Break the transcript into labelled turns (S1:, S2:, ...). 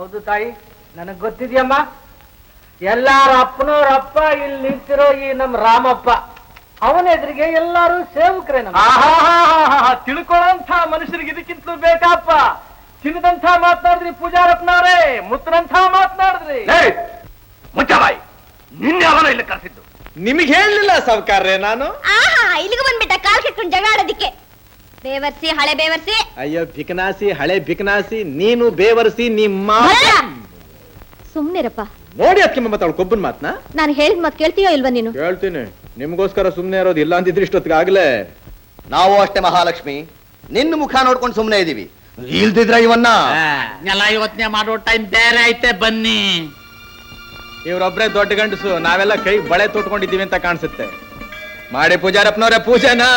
S1: ಹೌದು ತಾಯಿ, ನನಗ್ ಗೊತ್ತಿದ್ಯಮ್ಮ. ಎಲ್ಲಾರ ಅಪ್ಪನವ್ರ ಅಪ್ಪ ಇಲ್ಲಿ ನಿಂತಿರೋ ಈ ನಮ್ ರಾಮಪ್ಪ, ಅವನ ಎದುರಿಗೆ ಎಲ್ಲಾರು ಸೇವಕರೇ. ತಿಳ್ಕೊಳ್ಳೋಂಥ ಮನುಷ್ಯರಿಗೆ ಇದಕ್ಕಿಂತಲೂ ಬೇಕಪ್ಪ. ಚಿನ್ನದಂಥ ಮಾತನಾಡಿದ್ರಿ ಪೂಜಾರಪ್ಪನವ್ರೆ, ಮುತ್ತರಂಥ ಮಾತನಾಡಿದ್ರಿ.
S2: ಮುಚ್ಚಬಾಯಿ, ನಿನ್ನೆ ಅವನ ಇಲ್ಲಿ ಕರೆಸಿದ್ದು.
S3: ನಿಮಗೆ ಹೇಳಲಿಲ್ಲ ಸಾವ್ಕಾರ್ರೆ ನಾನು?
S4: ಇಲ್ಲಿಗೆ ಬಂದ್ಬಿಟ್ಟ ಕಾಲ್ ಕೆಟ್ಕೊಂಡು ಜಗಳ ಆಡೋದಿಕ್ಕೆ. ಬೇವರ್ಸಿ ಹಳೆ ಬೇವರ್ಸಿ.
S3: ಅಯ್ಯೋ ಬಿಕನಾಸಿ, ಹಳೆ ಬಿಕನಾಸಿ, ನೀನು ಬೇವರ್ಸಿ ನಿಮ್ಮ.
S4: ಸುಮ್ನಿರಪ್ಪ.
S3: ನೋಡಿ ಅದಕ್ಕೆ ಮತ್ತ ಕೊಬ್ಬನ್ ಮಾತ್ನ.
S4: ನಾನು ಹೇಳಿದ ಮಾತು ಕೇಳ್ತೀಯೋ ಇಲ್ವಾ ನೀನು?
S3: ಕೇಳ್ತೀನಿ. ನಿಮ್ಗೋಸ್ಕರ ಸುಮ್ನೆ ಇರೋದು, ಇಲ್ಲ ಅಂತಿದ್ರೆ ಇಷ್ಟೊತ್ತಿಗಾಗ್ಲೇ.
S2: ನಾವು ಅಷ್ಟೇ ಮಹಾಲಕ್ಷ್ಮಿ, ನಿನ್ನ ಮುಖ ನೋಡ್ಕೊಂಡು ಸುಮ್ನೆ ಇದೀವಿ. ಇಲ್ದಿದ್ರ ಇವನ್ನ
S5: ಎಲ್ಲ ಯೋಚನೆ ಮಾಡೋ ಟೈಮ್ ಬೇರೆ ಐತೆ. ಬನ್ನಿ,
S3: ಇವ್ರೊಬ್ರೆ ದೊಡ್ಡ ಗಂಡಸು, ನಾವೆಲ್ಲ ಕೈ ಬಳೆ ತೊಟ್ಕೊಂಡಿದ್ದೀವಿ ಅಂತ ಕಾಣಿಸುತ್ತೆ. ಮಾಡಿ ಪೂಜಾರಪ್ಪನವ್ರೆ ಪೂಜೆನಾ.